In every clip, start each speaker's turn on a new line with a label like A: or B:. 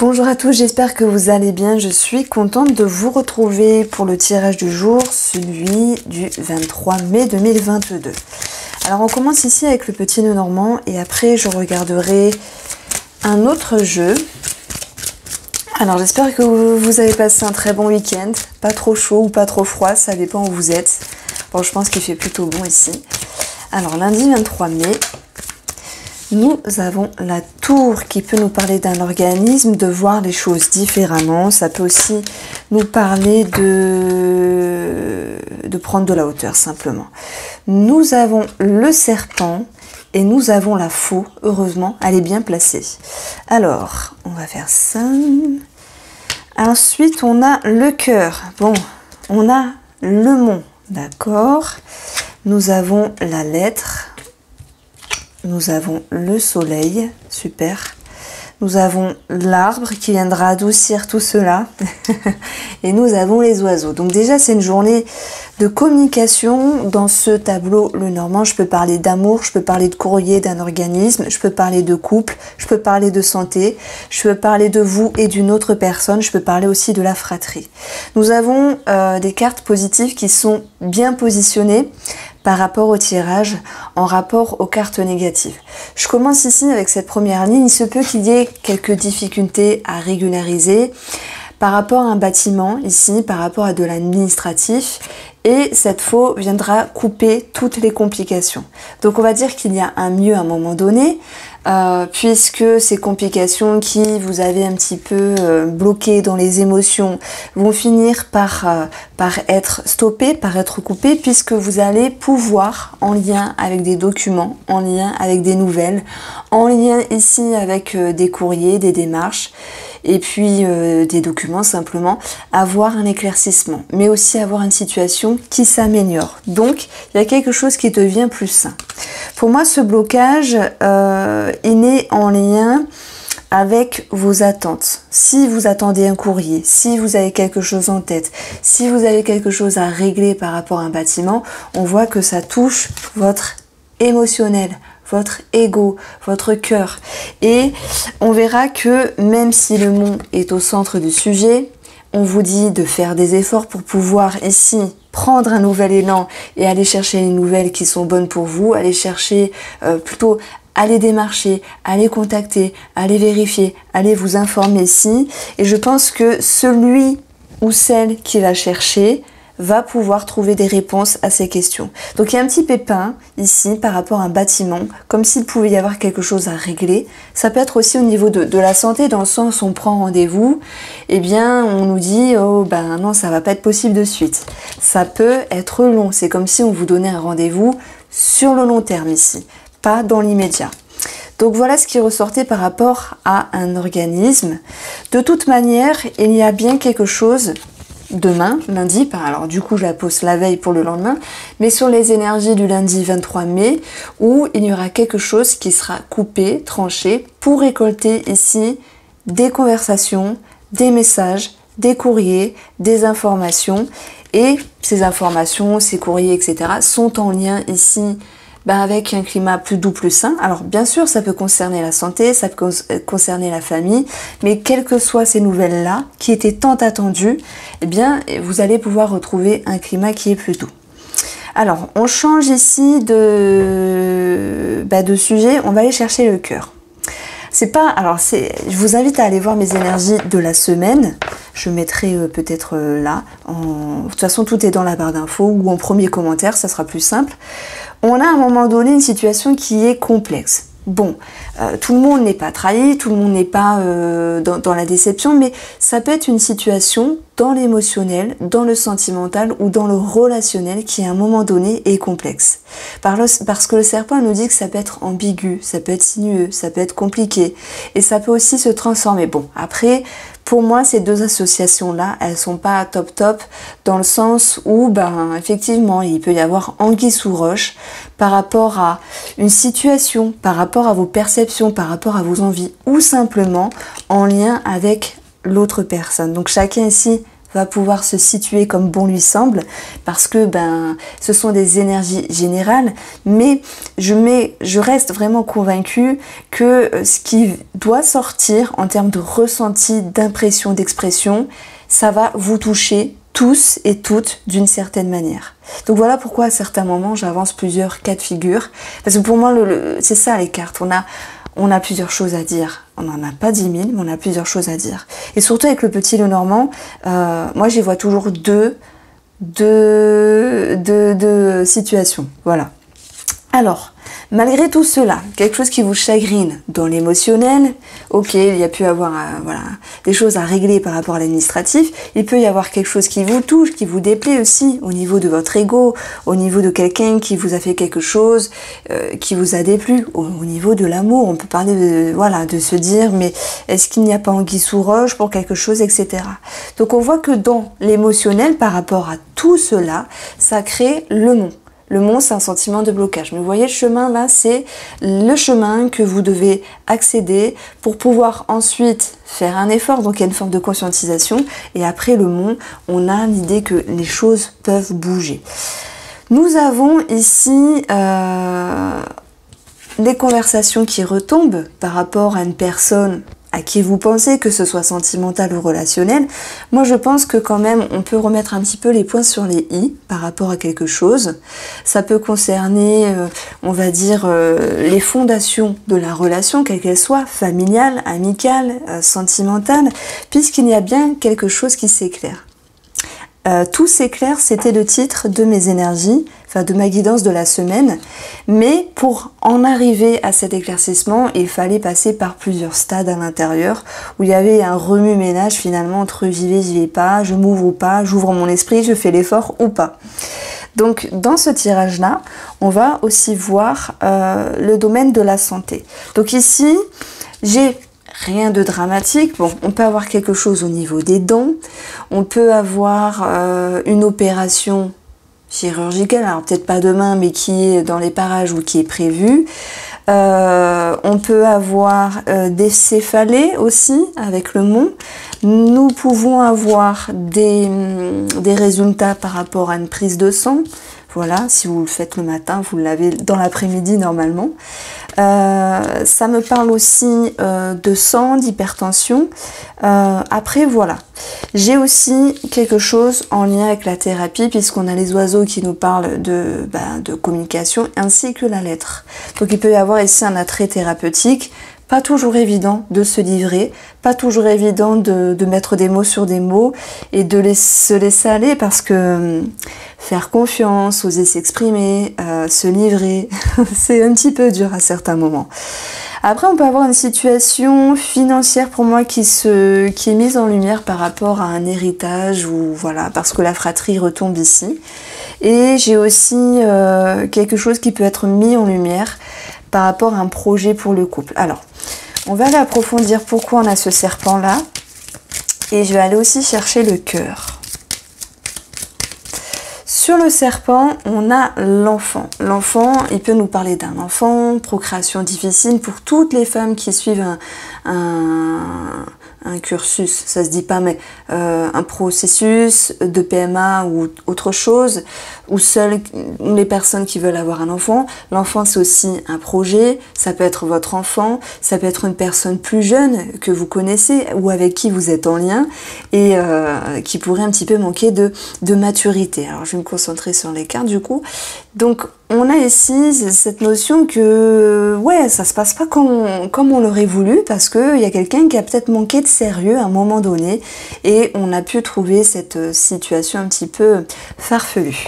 A: Bonjour à tous, j'espère que vous allez bien. Je suis contente de vous retrouver pour le tirage du jour, celui du 23 mai 2022. Alors on commence ici avec le petit nœud normand et après je regarderai un autre jeu. Alors j'espère que vous avez passé un très bon week-end, pas trop chaud ou pas trop froid, ça dépend où vous êtes. Bon, je pense qu'il fait plutôt bon ici. Alors lundi 23 mai, nous avons la tour qui peut nous parler d'un organisme, de voir les choses différemment. Ça peut aussi nous parler de prendre de la hauteur simplement. Nous avons le serpent et nous avons la faux. Heureusement, elle est bien placée. Alors, on va faire ça. Ensuite, on a le cœur. Bon, on a le mont, d'accord. Nous avons la lettre. Nous avons le soleil, super. Nous avons l'arbre qui viendra adoucir tout cela. Et nous avons les oiseaux. Donc déjà, c'est une journée de communication. Dans ce tableau, le normand, je peux parler d'amour, je peux parler de courrier d'un organisme, je peux parler de couple, je peux parler de santé, je peux parler de vous et d'une autre personne, je peux parler aussi de la fratrie. Nous avons des cartes positives qui sont bien positionnées par rapport au tirage, en rapport aux cartes négatives. Je commence ici avec cette première ligne. Il se peut qu'il y ait quelques difficultés à régulariser par rapport à un bâtiment, ici, par rapport à de l'administratif, et cette faux viendra couper toutes les complications. Donc on va dire qu'il y a un mieux à un moment donné, puisque ces complications qui vous avez un petit peu bloquées dans les émotions vont finir par être stoppées, par être coupées, puisque vous allez pouvoir, en lien avec des documents, en lien avec des nouvelles, en lien ici avec des courriers, des démarches, et puis des documents simplement, avoir un éclaircissement, mais aussi avoir une situation qui s'améliore. Donc, il y a quelque chose qui devient plus sain. Pour moi, ce blocage est né en lien avec vos attentes. Si vous attendez un courrier, si vous avez quelque chose en tête, si vous avez quelque chose à régler par rapport à un bâtiment, on voit que ça touche votre émotionnel, votre ego, votre cœur. Et on verra que même si le mont est au centre du sujet, on vous dit de faire des efforts pour pouvoir ici prendre un nouvel élan et aller chercher les nouvelles qui sont bonnes pour vous, aller chercher plutôt aller démarcher, aller contacter, aller vérifier, aller vous informer ici. Et je pense que celui ou celle qui va chercher va pouvoir trouver des réponses à ces questions. Donc il y a un petit pépin ici par rapport à un bâtiment, comme s'il pouvait y avoir quelque chose à régler. Ça peut être aussi au niveau de la santé, dans le sens où on prend rendez-vous, et bien on nous dit oh ben non, ça va pas être possible de suite. Ça peut être long, c'est comme si on vous donnait un rendez-vous sur le long terme ici, pas dans l'immédiat. Donc voilà ce qui ressortait par rapport à un organisme. De toute manière, il y a bien quelque chose demain, lundi, alors du coup je la pose la veille pour le lendemain, mais sur les énergies du lundi 23 mai, où il y aura quelque chose qui sera coupé, tranché, pour récolter ici des conversations, des messages, des courriers, des informations, et ces informations, ces courriers, etc. sont en lien ici avec un climat plus doux, plus sain. Alors bien sûr, ça peut concerner la santé, ça peut concerner la famille, mais quelles que soient ces nouvelles-là, qui étaient tant attendues, eh bien, vous allez pouvoir retrouver un climat qui est plus doux. Alors, on change ici de sujet, on va aller chercher le cœur. Je vous invite à aller voir mes énergies de la semaine. Je mettrai peut-être là. De toute façon, tout est dans la barre d'infos ou en premier commentaire, ça sera plus simple. On a à un moment donné une situation qui est complexe. Bon, tout le monde n'est pas trahi, tout le monde n'est pas dans la déception, mais ça peut être une situation dans l'émotionnel, dans le sentimental ou dans le relationnel qui à un moment donné est complexe. Parce que le serpent nous dit que ça peut être ambigu, ça peut être sinueux, ça peut être compliqué et ça peut aussi se transformer. Bon, après, pour moi, ces deux associations-là, elles sont pas top dans le sens où, effectivement, il peut y avoir anguille sous roche par rapport à une situation, par rapport à vos perceptions, par rapport à vos envies ou simplement en lien avec l'autre personne. Donc chacun ici va pouvoir se situer comme bon lui semble, parce que ce sont des énergies générales, mais je reste vraiment convaincue que ce qui doit sortir en termes de ressenti, d'impression, d'expression, ça va vous toucher tous et toutes d'une certaine manière. Donc voilà pourquoi à certains moments j'avance plusieurs cas de figure, parce que pour moi c'est ça les cartes, on a plusieurs choses à dire. On n'en a pas 10 000, mais on a plusieurs choses à dire. Et surtout avec le petit Lenormand, moi j'y vois toujours deux situations. Voilà. Alors, malgré tout cela, quelque chose qui vous chagrine dans l'émotionnel, ok, il y a pu avoir des choses à régler par rapport à l'administratif, il peut y avoir quelque chose qui vous touche, qui vous déplaît aussi au niveau de votre ego, au niveau de quelqu'un qui vous a fait quelque chose qui vous a déplu, au niveau de l'amour, on peut parler de se dire mais est-ce qu'il n'y a pas anguille sous roche pour quelque chose, etc. Donc on voit que dans l'émotionnel par rapport à tout cela, ça crée le mont. Le mont, c'est un sentiment de blocage. Mais vous voyez, le chemin, là, c'est le chemin que vous devez accéder pour pouvoir ensuite faire un effort. Donc, il y a une forme de conscientisation. Et après le mont, on a l'idée que les choses peuvent bouger. Nous avons ici des conversations qui retombent par rapport à une personne à qui vous pensez, que ce soit sentimental ou relationnel. Moi je pense que quand même on peut remettre un petit peu les points sur les i par rapport à quelque chose. Ça peut concerner, on va dire, les fondations de la relation, quelle qu'elle soit, familiale, amicale, sentimentale, puisqu'il y a bien quelque chose qui s'éclaire. Tout s'éclaire, c'était le titre de mes énergies, enfin de ma guidance de la semaine, mais pour en arriver à cet éclaircissement, il fallait passer par plusieurs stades à l'intérieur, où il y avait un remue-ménage finalement entre j'y vais pas, je m'ouvre ou pas, j'ouvre mon esprit, je fais l'effort ou pas. Donc dans ce tirage-là, on va aussi voir le domaine de la santé. Donc ici, j'ai rien de dramatique. Bon, on peut avoir quelque chose au niveau des dents, on peut avoir une opération chirurgicale, alors peut-être pas demain, mais qui est dans les parages ou qui est prévue. On peut avoir des céphalées aussi avec le mont. Nous pouvons avoir des résultats par rapport à une prise de sang. Voilà, si vous le faites le matin, vous l'avez dans l'après-midi normalement. Ça me parle aussi de sang, d'hypertension. Après, voilà. J'ai aussi quelque chose en lien avec la thérapie, puisqu'on a les oiseaux qui nous parlent de communication, ainsi que la lettre. Donc il peut y avoir ici un attrait thérapeutique. Pas toujours évident de se livrer, pas toujours évident de mettre des mots sur des mots et de se laisser aller, parce que faire confiance, oser s'exprimer, se livrer, c'est un petit peu dur à certains moments. Après, on peut avoir une situation financière pour moi qui est mise en lumière par rapport à un héritage, ou voilà, parce que la fratrie retombe ici. Et j'ai aussi quelque chose qui peut être mis en lumière par rapport à un projet pour le couple. Alors, on va aller approfondir pourquoi on a ce serpent-là. Et je vais aller aussi chercher le cœur. Sur le serpent, on a l'enfant. L'enfant, il peut nous parler d'un enfant, procréation difficile pour toutes les femmes qui suivent un cursus, ça se dit pas, mais un processus de PMA ou autre chose, ou seules les personnes qui veulent avoir un enfant. L'enfant, c'est aussi un projet, ça peut être votre enfant, ça peut être une personne plus jeune que vous connaissez ou avec qui vous êtes en lien et qui pourrait un petit peu manquer de maturité. Alors je vais me concentrer sur les cartes du coup. Donc on a ici cette notion que ouais, ça se passe pas comme on l'aurait voulu, parce qu'il y a quelqu'un qui a peut-être manqué de sérieux à un moment donné et on a pu trouver cette situation un petit peu farfelue.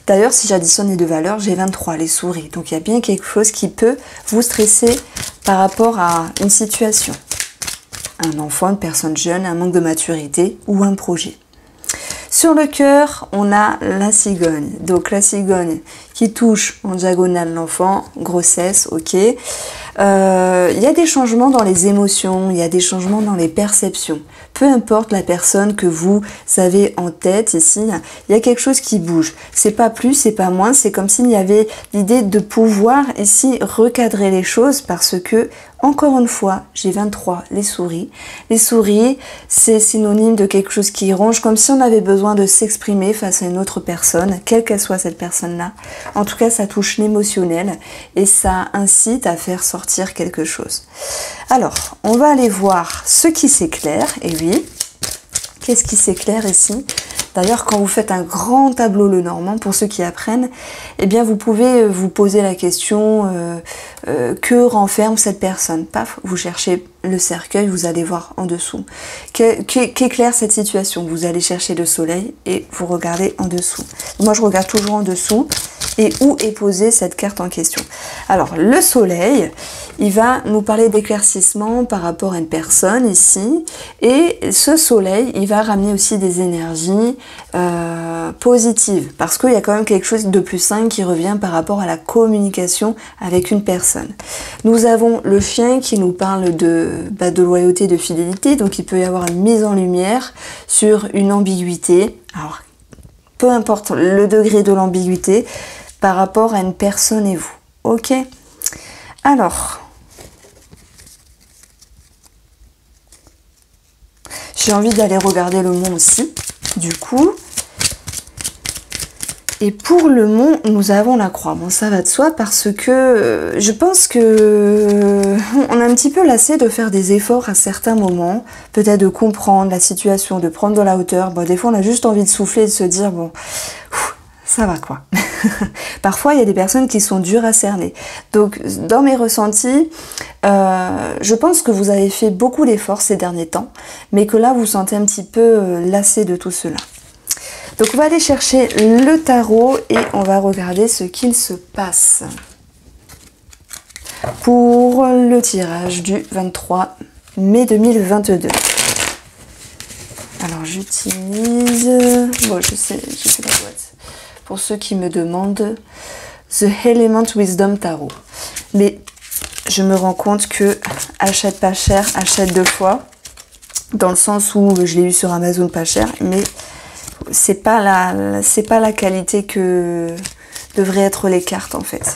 A: D'ailleurs, si j'additionne les deux valeurs, j'ai 23, les souris. Donc il y a bien quelque chose qui peut vous stresser par rapport à une situation. Un enfant, une personne jeune, un manque de maturité ou un projet. Sur le cœur, on a la cigogne. Donc la cigogne qui touche en diagonale l'enfant, grossesse, ok. Il y a des changements dans les émotions, il y a des changements dans les perceptions. Peu importe la personne que vous avez en tête ici, il y a quelque chose qui bouge. C'est pas plus, c'est pas moins, c'est comme s'il y avait l'idée de pouvoir ici recadrer les choses, parce que Encore une fois, j'ai 23, les souris. Les souris, c'est synonyme de quelque chose qui ronge, comme si on avait besoin de s'exprimer face à une autre personne, quelle qu'elle soit cette personne-là. En tout cas, ça touche l'émotionnel et ça incite à faire sortir quelque chose. Alors, on va aller voir ce qui s'éclaire. Et oui, qu'est-ce qui s'éclaire ici ? D'ailleurs, quand vous faites un grand tableau Lenormand, pour ceux qui apprennent, eh bien, vous pouvez vous poser la question que renferme cette personne. Paf, vous cherchez le cercueil, vous allez voir en dessous. Qu'éclaire cette situation? Vous allez chercher le soleil et vous regardez en dessous. Moi, je regarde toujours en dessous. Et où est posée cette carte en question? Alors, le soleil, il va nous parler d'éclaircissement par rapport à une personne ici. Et ce soleil, il va ramener aussi des énergies positives. Parce qu'il y a quand même quelque chose de plus sain qui revient par rapport à la communication avec une personne. Nous avons le chien qui nous parle de loyauté, de fidélité. Donc, il peut y avoir une mise en lumière sur une ambiguïté. Alors, peu importe le degré de l'ambiguïté, par rapport à une personne et vous. Ok? Alors, j'ai envie d'aller regarder le mont aussi, du coup. Et pour le mont, nous avons la croix. Bon, ça va de soi parce que je pense que on a un petit peu lassé de faire des efforts à certains moments, peut-être de comprendre la situation, de prendre de la hauteur. Bon, des fois, on a juste envie de souffler et de se dire, bon, ça va quoi. Parfois, il y a des personnes qui sont dures à cerner. Donc, dans mes ressentis, je pense que vous avez fait beaucoup d'efforts ces derniers temps, mais que là, vous vous sentez un petit peu lassé de tout cela. Donc, on va aller chercher le tarot et on va regarder ce qu'il se passe pour le tirage du 23 mai 2022. Alors, j'utilise... Bon, je sais la boîte. Pour ceux qui me demandent, The Element Wisdom Tarot. Mais je me rends compte que achète pas cher, achète deux fois. Dans le sens où je l'ai eu sur Amazon pas cher, mais c'est pas la qualité que devraient être les cartes en fait.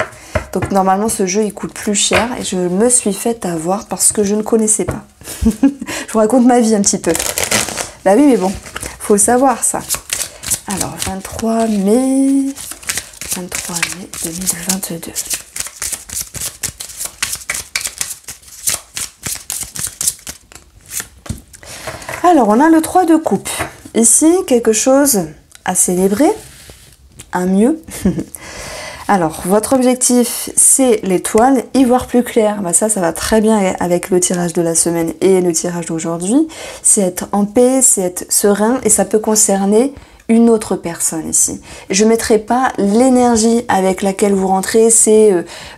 A: Donc normalement ce jeu il coûte plus cher et je me suis fait avoir parce que je ne connaissais pas. Je vous raconte ma vie un petit peu. Bah oui mais bon, faut le savoir ça. Alors 23 mai 2022. Alors on a le 3 de coupe. Ici quelque chose à célébrer, un mieux. Alors, votre objectif, c'est l'étoile, y voir plus clair. Bah ça va très bien avec le tirage de la semaine et le tirage d'aujourd'hui. C'est être en paix, c'est être serein et ça peut concerner une autre personne ici. Je ne mettrai pas l'énergie avec laquelle vous rentrez, c'est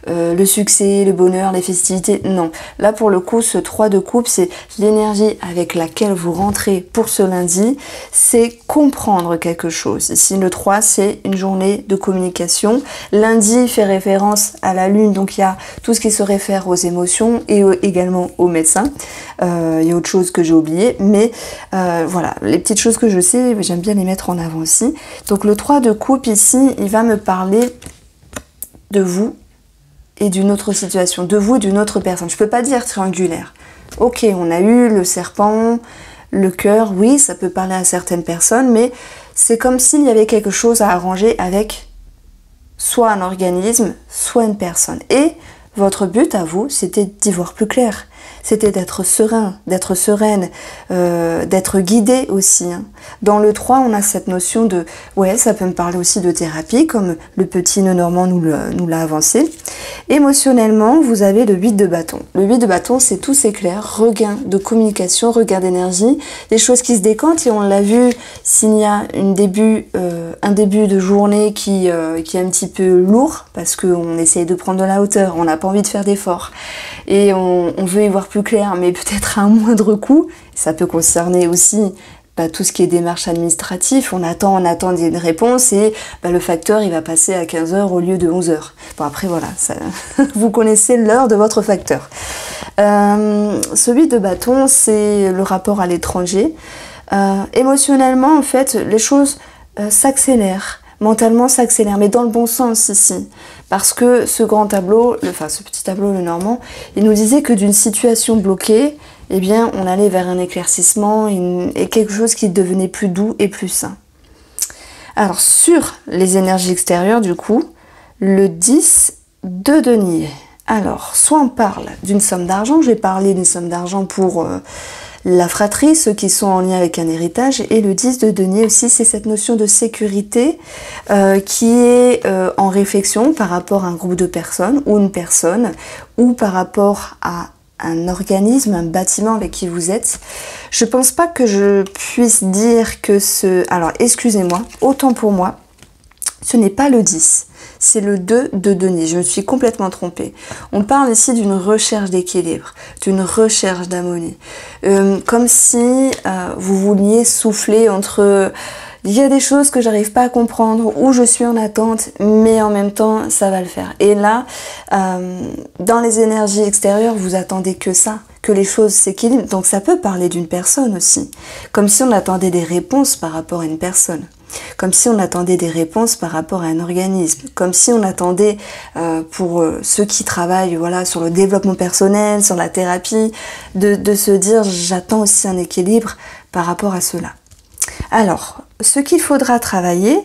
A: le succès, le bonheur, les festivités. Non. Là, pour le coup, ce 3 de coupe, c'est l'énergie avec laquelle vous rentrez pour ce lundi. C'est comprendre quelque chose. Ici, le 3, c'est une journée de communication. Lundi fait référence à la lune, donc il y a tout ce qui se réfère aux émotions et également aux médecins. Il y a autre chose que j'ai oublié, mais voilà, les petites choses que je sais, j'aime bien les mettre en avant aussi. Donc le 3 de coupe ici, il va me parler de vous et d'une autre situation, de vous et d'une autre personne. Je peux pas dire triangulaire. Ok, on a eu le serpent, le cœur, oui, ça peut parler à certaines personnes, mais c'est comme s'il y avait quelque chose à arranger avec soit un organisme, soit une personne. Et votre but à vous, c'était d'y voir plus clair. C'était d'être serein, d'être sereine, d'être guidé aussi. Hein. Dans le 3, on a cette notion de... Ouais, ça peut me parler aussi de thérapie, comme le petit Lenormand nous l'a avancé. Émotionnellement, vous avez le 8 de bâton. Le 8 de bâton, c'est tout s'éclaire, regain de communication, regain d'énergie, des choses qui se décantent. Et on l'a vu, s'il y a un début de journée qui est un petit peu lourd, parce qu'on essaye de prendre de la hauteur, on n'a pas envie de faire d'efforts. Et on veut y voir plus clair, mais peut-être à un moindre coût. Ça peut concerner aussi tout ce qui est démarche administrative. On attend une réponse et le facteur il va passer à 15h au lieu de 11h. Bon après voilà, ça, vous connaissez l'heure de votre facteur. Celui de bâton, c'est le rapport à l'étranger. Émotionnellement en fait, les choses s'accélèrent. mentalement s'accélère, mais dans le bon sens ici. Parce que ce grand tableau, enfin ce petit tableau, le Normand, il nous disait que d'une situation bloquée, eh bien, on allait vers un éclaircissement et quelque chose qui devenait plus doux et plus sain. Alors, sur les énergies extérieures, du coup, le 10 de denier. Alors, soit on parle d'une somme d'argent, j'ai parlé d'une somme d'argent pour la fratrie, ceux qui sont en lien avec un héritage, et le 10 de denier aussi, c'est cette notion de sécurité qui est en réflexion par rapport à un groupe de personnes, ou une personne, ou par rapport à un organisme, un bâtiment avec qui vous êtes. Je pense pas que je puisse dire que ce... Alors, excusez-moi, autant pour moi, ce n'est pas le 10, c'est le 2 de denier. Je me suis complètement trompée. On parle ici d'une recherche d'équilibre, d'une recherche d'harmonie. Comme si vous vouliez souffler entre... Il y a des choses que j'arrive pas à comprendre, ou je suis en attente, mais en même temps, ça va le faire. Et là, dans les énergies extérieures, vous attendez que ça, que les choses s'équilibrent. Donc ça peut parler d'une personne aussi. Comme si on attendait des réponses par rapport à une personne. Comme si on attendait des réponses par rapport à un organisme. Comme si on attendait, pour ceux qui travaillent voilà, sur le développement personnel, sur la thérapie, de se dire j'attends aussi un équilibre par rapport à cela. Alors, ce qu'il faudra travailler,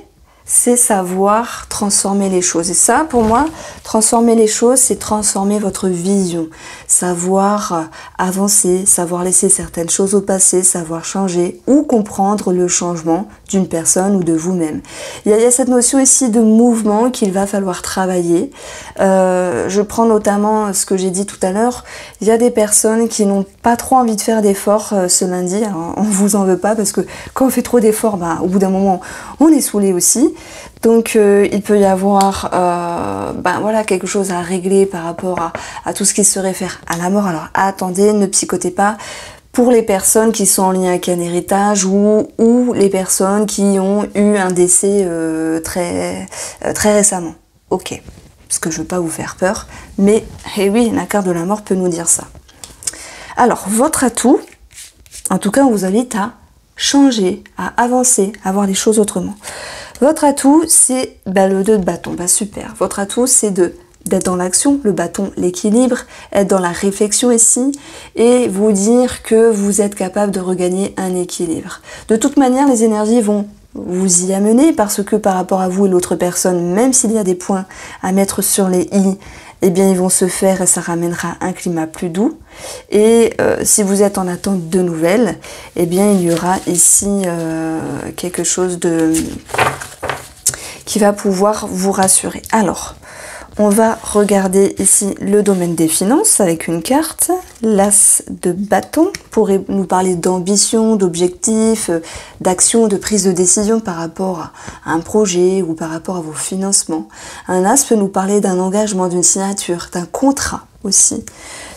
A: c'est savoir transformer les choses. Et ça, pour moi, transformer les choses, c'est transformer votre vision. Savoir avancer, savoir laisser certaines choses au passé, savoir changer ou comprendre le changement d'une personne ou de vous-même. Il y a cette notion ici de mouvement qu'il va falloir travailler. Je prends notamment ce que j'ai dit tout à l'heure. Il y a des personnes qui n'ont pas trop envie de faire d'efforts ce lundi. Alors, on vous en veut pas parce que quand on fait trop d'efforts, bah, au bout d'un moment, on est saoulé aussi. Donc il peut y avoir voilà, quelque chose à régler par rapport à tout ce qui se réfère à la mort. Alors attendez, ne psychotez pas. Pour les personnes qui sont en lien avec un héritage ou les personnes qui ont eu un décès très récemment. Ok, parce que je ne veux pas vous faire peur, mais eh oui, la carte de la mort peut nous dire ça. Alors, votre atout, en tout cas, on vous invite à changer, à avancer, à voir les choses autrement. Votre atout, c'est le 2 de bâton. Super. Votre atout, c'est d'être dans l'action, le bâton, l'équilibre, être dans la réflexion ici et vous dire que vous êtes capable de regagner un équilibre. De toute manière, les énergies vont vous y amener parce que par rapport à vous et l'autre personne, même s'il y a des points à mettre sur les i, eh bien ils vont se faire et ça ramènera un climat plus doux. Et si vous êtes en attente de nouvelles, eh bien il y aura ici quelque chose qui va pouvoir vous rassurer. Alors, on va regarder ici le domaine des finances avec une carte, l'as de bâton, pour nous parler d'ambition, d'objectifs, d'action, de prise de décision par rapport à un projet ou par rapport à vos financements. Un as peut nous parler d'un engagement, d'une signature, d'un contrat aussi.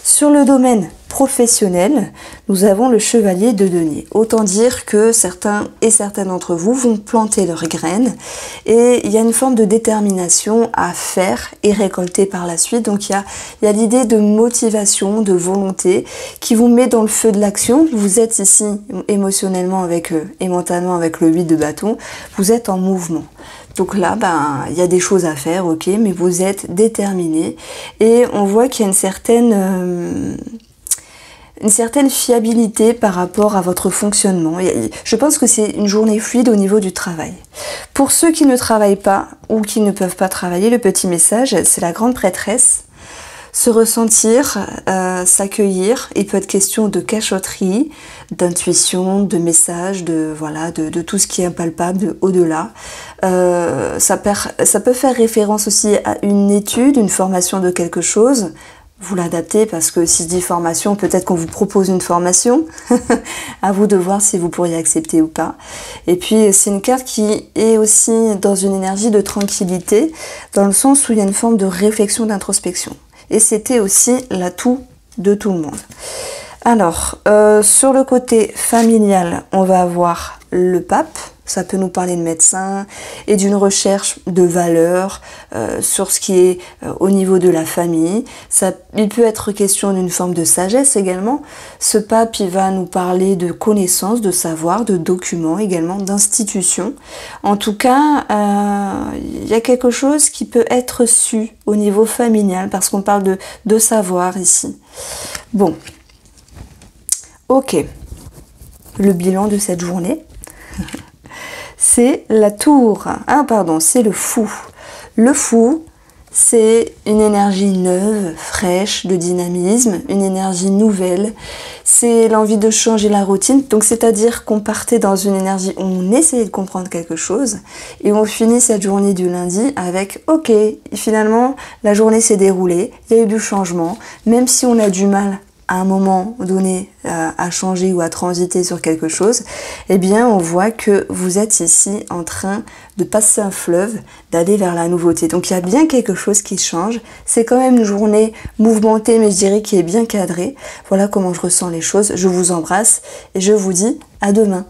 A: Sur le domaine professionnel, nous avons le chevalier de denier. Autant dire que certains et certaines d'entre vous vont planter leurs graines et il y a une forme de détermination à faire et récolter par la suite. Donc il y a l'idée de motivation, de volonté qui vous met dans le feu de l'action. Vous êtes ici émotionnellement et mentalement avec le 8 de bâton, vous êtes en mouvement. Donc là, il y a des choses à faire, ok, mais vous êtes déterminé et on voit qu'il y a une certaine fiabilité par rapport à votre fonctionnement. Je pense que c'est une journée fluide au niveau du travail. Pour ceux qui ne travaillent pas ou qui ne peuvent pas travailler, le petit message, c'est la grande prêtresse. Se ressentir, s'accueillir, il peut être question de cachotterie, d'intuition, de message, de tout ce qui est impalpable, de au-delà. Ça peut faire référence aussi à une étude, une formation de quelque chose. Vous l'adaptez parce que si je dis formation, peut-être qu'on vous propose une formation. À vous de voir si vous pourriez accepter ou pas. Et puis c'est une carte qui est aussi dans une énergie de tranquillité, dans le sens où il y a une forme de réflexion, d'introspection. Et c'était aussi l'atout de tout le monde. Alors, sur le côté familial, on va avoir le pape, Ça peut nous parler de médecin et d'une recherche de valeurs sur ce qui est au niveau de la famille. Il peut être question d'une forme de sagesse également. Ce pape, il va nous parler de connaissances, de savoir, de documents également, d'institutions. En tout cas, il y a quelque chose qui peut être su au niveau familial parce qu'on parle de savoir ici. Bon, ok. Le bilan de cette journée. C'est la tour. Ah pardon, c'est le fou. Le fou, c'est une énergie neuve, fraîche, de dynamisme, une énergie nouvelle. C'est l'envie de changer la routine. Donc c'est-à-dire qu'on partait dans une énergie où on essayait de comprendre quelque chose et on finit cette journée du lundi avec « Ok, finalement, la journée s'est déroulée, il y a eu du changement, même si on a du mal à un moment donné à changer ou à transiter sur quelque chose, eh bien on voit que vous êtes ici en train de passer un fleuve, d'aller vers la nouveauté. Donc il y a bien quelque chose qui change. C'est quand même une journée mouvementée, mais je dirais qui est bien cadrée. Voilà comment je ressens les choses. Je vous embrasse et je vous dis à demain.